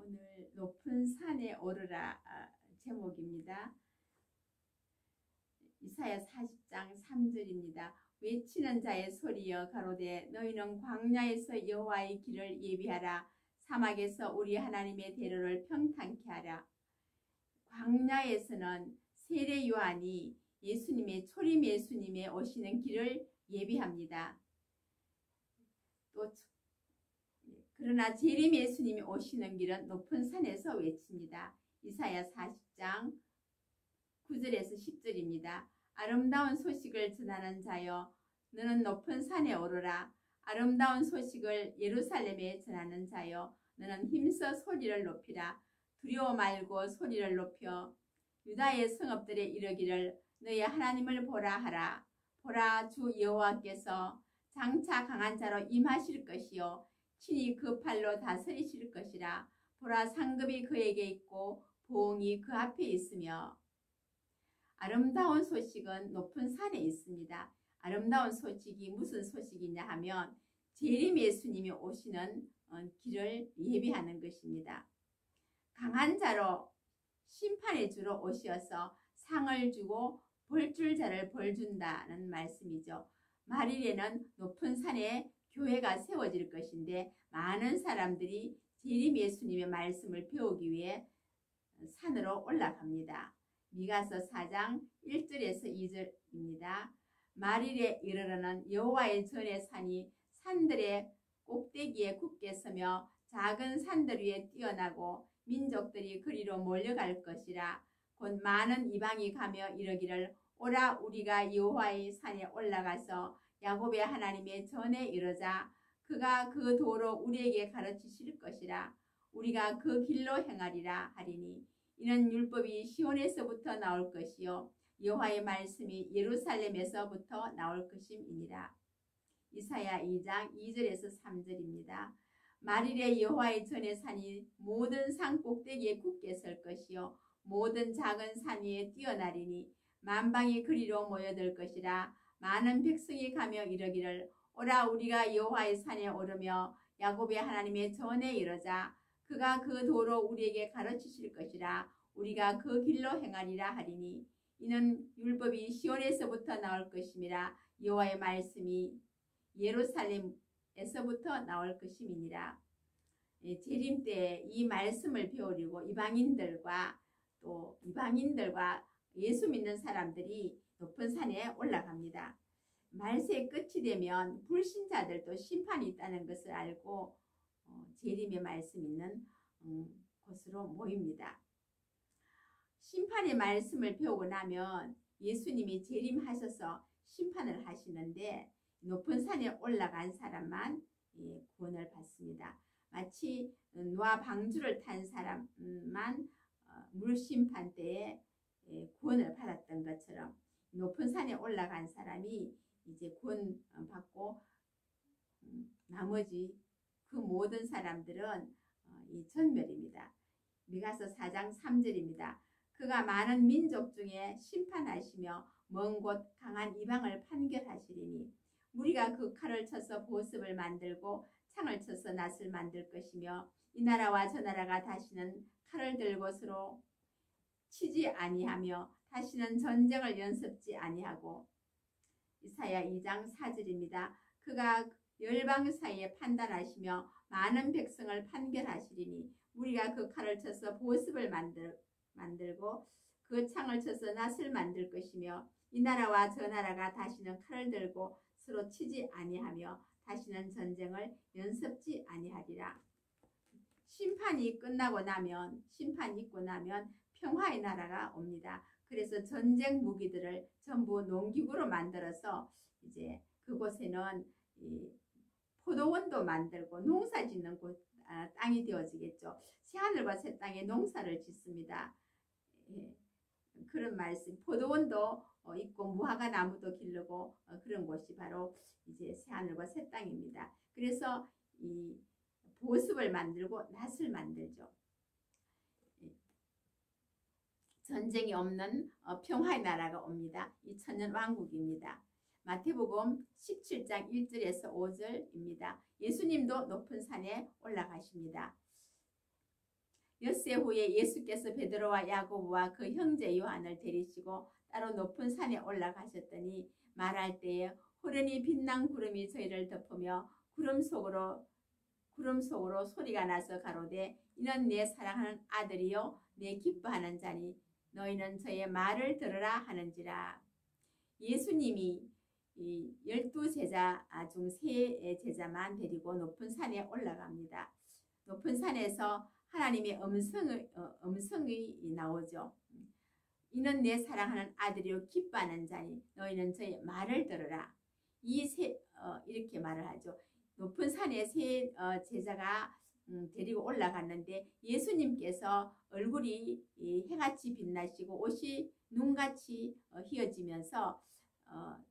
오늘 높은 산에 오르라 제목입니다. 이사야 40장 3절입니다. 외치는 자의 소리여 가로되 너희는 광야에서 여호와의 길을 예비하라. 사막에서 우리 하나님의 대로를 평탄케 하라. 광야에서는 세례 요한이 초림 예수님의 오시는 길을 예비합니다. 또 그러나 재림 예수님이 오시는 길은 높은 산에서 외칩니다. 이사야 40장 9절에서 10절입니다. 아름다운 소식을 전하는 자여 너는 높은 산에 오르라. 아름다운 소식을 예루살렘에 전하는 자여 너는 힘써 소리를 높이라. 두려워 말고 소리를 높여 유다의 성읍들에 이르기를 너희 하나님을 보라 하라. 보라, 주 여호와께서 장차 강한 자로 임하실 것이요 친히 그 팔로 다스리실 것이라. 보라, 상급이 그에게 있고 보응이 그 앞에 있으며. 아름다운 소식은 높은 산에 있습니다. 아름다운 소식이 무슨 소식이냐 하면 재림 예수님이 오시는 길을 예비하는 것입니다. 강한 자로 심판의 주로 오셔서 상을 주고 벌줄 자를 벌준다는 말씀이죠. 말일에는 높은 산에 교회가 세워질 것인데 많은 사람들이 재림 예수님의 말씀을 배우기 위해 산으로 올라갑니다. 미가서 4장 1절에서 2절입니다. 말일에 이르러는 여호와의 전의 산이 산들의 꼭대기에 굳게 서며 작은 산들 위에 뛰어나고 민족들이 그리로 몰려갈 것이라. 곧 많은 이방이 가며 이르기를 오라, 우리가 여호와의 산에 올라가서 야곱의 하나님의 전에 이르자. 그가 그 도로 우리에게 가르치실 것이라. 우리가 그 길로 행하리라 하리니 이는 율법이 시온에서부터 나올 것이요 여호와의 말씀이 예루살렘에서부터 나올 것임이니라. 이사야 2장 2절에서 3절입니다. 말일에 여호와의 전의 산이 모든 산 꼭대기에 굳게 설 것이요 모든 작은 산 위에 뛰어나리니 만방이 그리로 모여들 것이라. 많은 백성이 가며 이르기를 오라, 우리가 여호와의 산에 오르며 야곱의 하나님의 전에 이르자. 그가 그 도로 우리에게 가르치실 것이라. 우리가 그 길로 행하리라 하리니 이는 율법이 시온에서부터 나올 것임이라. 여호와의 말씀이 예루살렘에서부터 나올 것임이니라. 재림 때 이 말씀을 배우려고 이방인들과 예수 믿는 사람들이 높은 산에 올라갑니다. 말세의 끝이 되면 불신자들도 심판이 있다는 것을 알고 재림의 말씀 있는 곳으로 모입니다. 심판의 말씀을 배우고 나면 예수님이 재림하셔서 심판을 하시는데 높은 산에 올라간 사람만 구원을 받습니다. 마치 노아 방주를 탄 사람만 물심판 때에 구원을 받았던 것처럼 높은 산에 올라간 사람이 이제 구원 받고 나머지 그 모든 사람들은 이 전멸입니다. 미가서 4장 3절입니다. 그가 많은 민족 중에 심판하시며 먼 곳 강한 이방을 판결하시리니 무리가 그 칼을 쳐서 보습을 만들고 창을 쳐서 낫을 만들 것이며 이 나라와 저 나라가 다시는 칼을 들고 서로 치지 아니하며 다시는 전쟁을 연습지 아니하고. 이사야 2장 4절입니다. 그가 열방 사이에 판단하시며 많은 백성을 판결하시리니 무리가 그 칼을 쳐서 보습을 만들고 그 창을 쳐서 낫을 만들 것이며 이 나라와 저 나라가 다시는 칼을 들고 서로 치지 아니하며 다시는 전쟁을 연습지 아니하리라. 심판이 있고 나면 평화의 나라가 옵니다. 그래서 전쟁 무기들을 전부 농기구로 만들어서 이제 그곳에는 포도원도 만들고 농사 짓는 땅이 되어지겠죠. 새하늘과 새 땅에 농사를 짓습니다. 그런 말씀, 포도원도 있고 무화과 나무도 기르고 그런 곳이 바로 이제 새하늘과 새 땅입니다. 그래서 이 보습을 만들고 낫을 만들죠. 전쟁이 없는 평화의 나라가 옵니다. 이 천년 왕국입니다. 마태복음 17장 1절에서 5절입니다. 예수님도 높은 산에 올라가십니다. 엿새 후에 예수께서 베드로와 야고보와 그 형제 요한을 데리시고 따로 높은 산에 올라가셨더니 말할 때에 호련히 빛난 구름이 저희를 덮으며 구름 속으로 소리가 나서 가로되 이는 내 사랑하는 아들이요 내 기뻐하는 자니 너희는 저의 말을 들으라 하는지라. 예수님이 이 12제자 중 3제자만 데리고 높은 산에 올라갑니다. 높은 산에서 하나님의 음성이 나오죠. 이는 내 사랑하는 아들이요 기뻐하는 자니 너희는 저의 말을 들으라. 이렇게 말을 하죠. 높은 산에 제자가 데리고 올라갔는데 예수님께서 얼굴이 해같이 빛나시고 옷이 눈같이 휘어지면서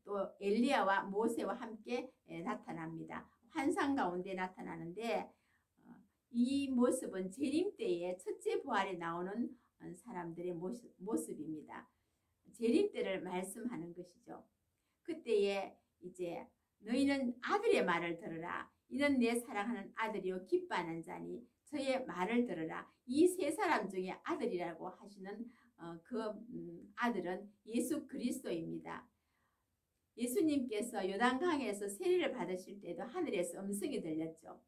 또 엘리야와 모세와 함께 나타납니다. 환상 가운데 나타나는데 이 모습은 재림 때의 첫째 부활에 나오는 사람들의 모습입니다. 재림 때를 말씀하는 것이죠. 그때에 이제 너희는 아들의 말을 들으라. 이는 내 사랑하는 아들이요 기뻐하는 자니 저의 말을 들으라. 이 세 사람 중에 아들이라고 하시는 아들은 예수 그리스도입니다. 예수님께서 요단강에서 세례를 받으실 때도 하늘에서 음성이 들렸죠.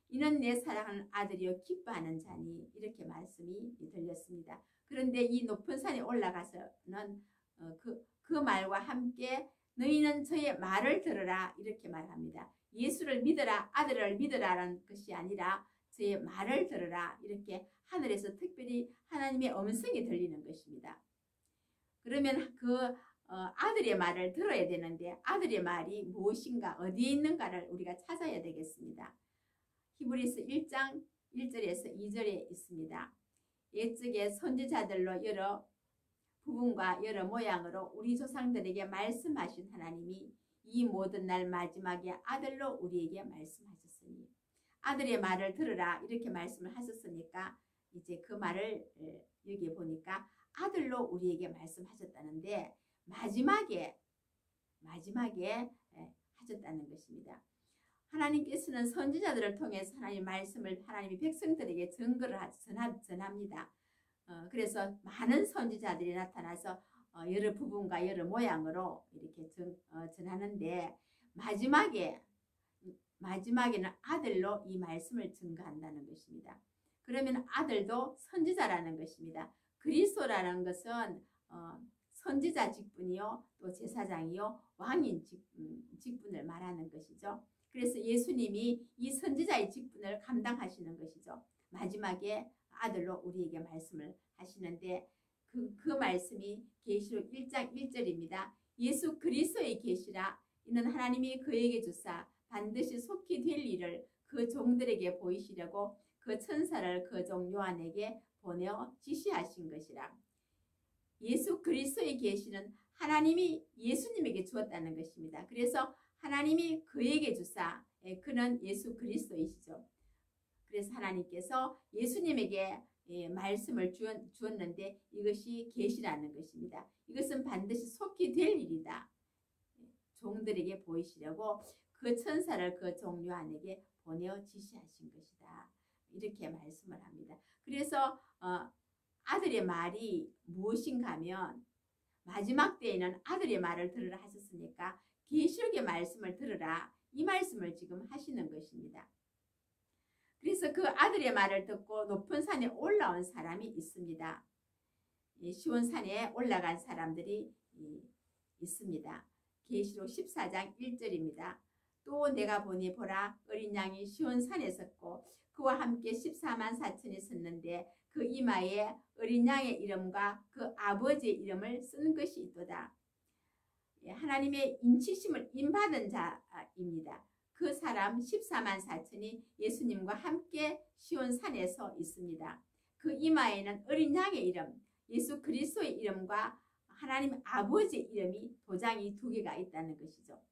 이는 내 사랑하는 아들이요 기뻐하는 자니 이렇게 말씀이 들렸습니다. 그런데 이 높은 산에 올라가서는 그 말과 함께 너희는 저의 말을 들으라 이렇게 말합니다. 예수를 믿으라 아들을 믿으라는 것이 아니라 저의 말을 들으라 이렇게 하늘에서 특별히 하나님의 음성이 들리는 것입니다. 그러면 아들의 말을 들어야 되는데 아들의 말이 무엇인가 어디에 있는가를 우리가 찾아야 되겠습니다. 히브리서 1장 1절에서 2절에 있습니다. 옛적에 선지자들로 여러 부분과 여러 모양으로 우리 조상들에게 말씀하신 하나님이 이 모든 날 마지막에 아들로 우리에게 말씀하셨으니 아들의 말을 들으라 이렇게 말씀을 하셨으니까 이제 그 말을 여기 보니까 아들로 우리에게 말씀하셨다는데 마지막에 하셨다는 것입니다. 하나님께서는 선지자들을 통해서 하나님의 말씀을 하나님의 백성들에게 증거를 전합니다. 그래서 많은 선지자들이 나타나서 여러 부분과 여러 모양으로 이렇게 전하는데 마지막에는 아들로 이 말씀을 증거한다는 것입니다. 그러면 아들도 선지자라는 것입니다. 그리스도라는 것은 선지자 직분이요 또 제사장이요 왕인 직분을 말하는 것이죠. 그래서 예수님이 이 선지자의 직분을 감당하시는 것이죠. 마지막에 아들로 우리에게 말씀을 하시는데 그 말씀이 계시록 1장 1절입니다. 예수 그리스도의 계시라 이는 하나님이 그에게 주사 반드시 속히 될 일을 그 종들에게 보이시려고 그 천사를 그 종 요한에게 보내어 지시하신 것이라. 예수 그리스도의 계시는 하나님이 예수님에게 주었다는 것입니다. 그래서 하나님이 그에게 주사 그는 예수 그리스도이시죠. 그래서 하나님께서 예수님에게 말씀을 주었는데 이것이 계시라는 것입니다. 이것은 반드시 속히 될 일이다. 종들에게 보이시려고 그 천사를 그 종 요한에게 보내어 지시하신 것이다. 이렇게 말씀을 합니다. 그래서 아들의 말이 무엇인가 하면 마지막 때에는 아들의 말을 들으라 하셨으니까 계시록의 말씀을 들으라 이 말씀을 지금 하시는 것입니다. 그래서 그 아들의 말을 듣고 높은 산에 올라온 사람이 있습니다. 시온산에 올라간 사람들이 있습니다. 계시록 14장 1절입니다. 또 내가 보니 보라 어린 양이 시온산에 섰고 그와 함께 14만 4천이 섰는데 그 이마에 어린 양의 이름과 그 아버지의 이름을 쓴 것이 있도다. 하나님의 인치심을 인받은 자입니다. 그 사람 14만 4천이 예수님과 함께 시온산에서 있습니다. 그 이마에는 어린 양의 이름, 예수 그리스도의 이름과 하나님 아버지의 이름이 도장이 2개가 있다는 것이죠.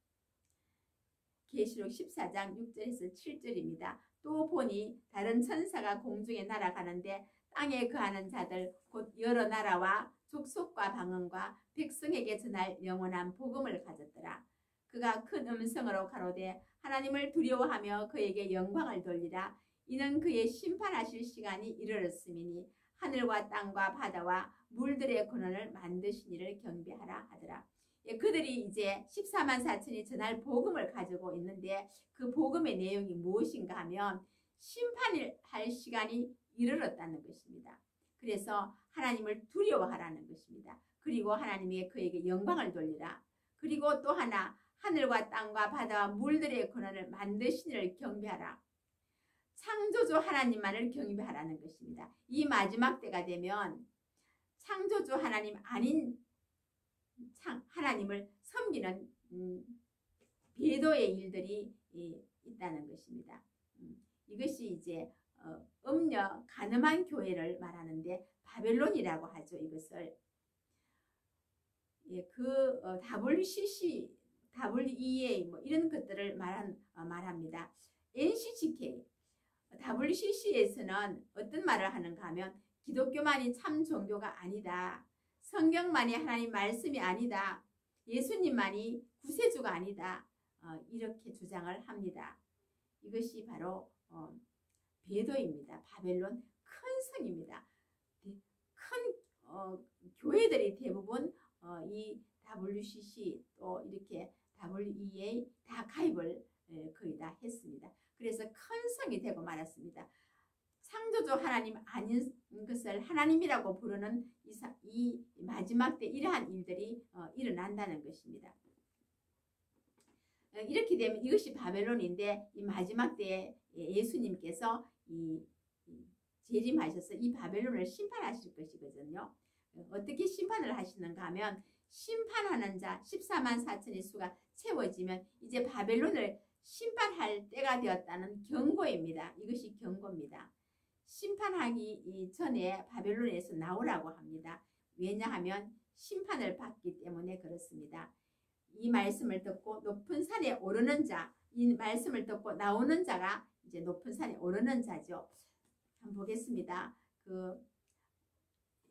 계시록 14장 6절에서 7절입니다. 또 보니 다른 천사가 공중에 날아가는데 땅에 거하는 자들 곧 여러 나라와 족속과 방언과 백성에게 전할 영원한 복음을 가졌더라. 그가 큰 음성으로 가로되 하나님을 두려워하며 그에게 영광을 돌리라. 이는 그의 심판하실 시간이 이르렀음이니 하늘과 땅과 바다와 물들의 근원을 만드신 이를 경배하라 하더라. 예, 그들이 이제 14만 4천이 전할 복음을 가지고 있는데 그 복음의 내용이 무엇인가 하면 심판을 할 시간이 이르렀다는 것입니다. 그래서 하나님을 두려워하라는 것입니다. 그리고 하나님이 그에게 영광을 돌리라. 그리고 또 하나 하늘과 땅과 바다와 물들의 근원을 만드신 이를 경배하라. 창조주 하나님만을 경배하라는 것입니다. 이 마지막 때가 되면 창조주 하나님 아닌 하나님을 섬기는 배도의 일들이 있다는 것입니다. 이것이 이제 음녀 간음한 교회를 말하는데 바벨론이라고 하죠. 이것을 그 WCC, WEA 뭐 이런 것들을 말합니다. NCGK, WCC에서는 어떤 말을 하는가 하면 기독교만이 참 종교가 아니다. 성경만이 하나님 말씀이 아니다. 예수님만이 구세주가 아니다. 이렇게 주장을 합니다. 이것이 바로 배도입니다. 바벨론 큰 성입니다. 큰 교회들이 대부분 이 WCC 또 이렇게 WEA 다 가입을 거의 다 했습니다. 그래서 큰 성이 되고 말았습니다. 창조주 하나님 아닌 것을 하나님이라고 부르는 이 마지막 때 이러한 일들이 일어난다는 것입니다. 이렇게 되면 이것이 바벨론인데 이 마지막 때에 예수님께서 재림하셔서 이 바벨론을 심판하실 것이거든요. 어떻게 심판을 하시는가 하면 심판하는 자 14만 4천의 수가 채워지면 이제 바벨론을 심판할 때가 되었다는 경고입니다. 이것이 경고입니다. 심판하기 전에 바벨론에서 나오라고 합니다. 왜냐하면 심판을 받기 때문에 그렇습니다. 이 말씀을 듣고 높은 산에 오르는 자, 이 말씀을 듣고 나오는 자가 이제 높은 산에 오르는 자죠. 한번 보겠습니다.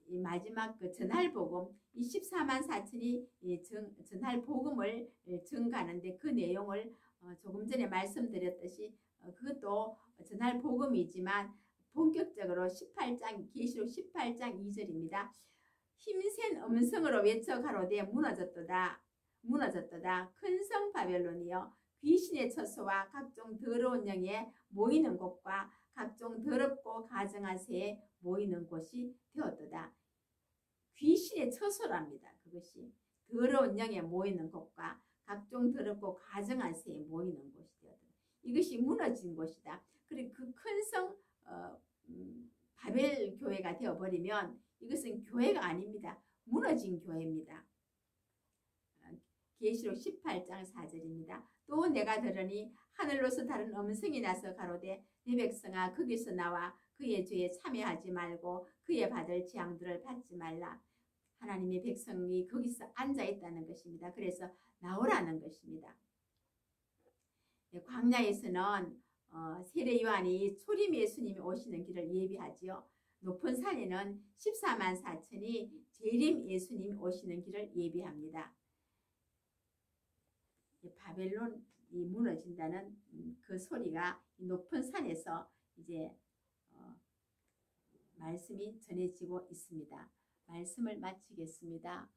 이 마지막 전할 복음, 이 14만 4천이 전할 복음을 증가하는데 그 내용을 조금 전에 말씀드렸듯이 그것도 전할 복음이지만 본격적으로 18장 계시록 18장 2절입니다. 힘센 음성으로 외쳐 가로되 무너졌도다. 무너졌도다. 큰 성 바벨론이여 귀신의 처소와 각종 더러운 영에 모이는 곳과 각종 더럽고 가증한 새에 모이는 곳이 되었도다. 귀신의 처소랍니다. 그것이 더러운 영에 모이는 곳과 각종 더럽고 가증한 새에 모이는 곳이 되었다. 이것이 무너진 곳이다. 그리고 그 큰 성 바벨 교회가 되어버리면 이것은 교회가 아닙니다. 무너진 교회입니다. 계시록 18장 4절입니다. 또 내가 들으니 하늘로서 다른 음성이 나서 가로되 내 백성아 거기서 나와 그의 죄에 참여하지 말고 그의 받을 재앙들을 받지 말라. 하나님의 백성이 거기서 앉아있다는 것입니다. 그래서 나오라는 것입니다. 광야에서는 세례 요한이 초림 예수님이 오시는 길을 예비하지요. 높은 산에는 14만 4천이 재림 예수님이 오시는 길을 예비합니다. 바벨론이 무너진다는 그 소리가 높은 산에서 이제 말씀이 전해지고 있습니다. 말씀을 마치겠습니다.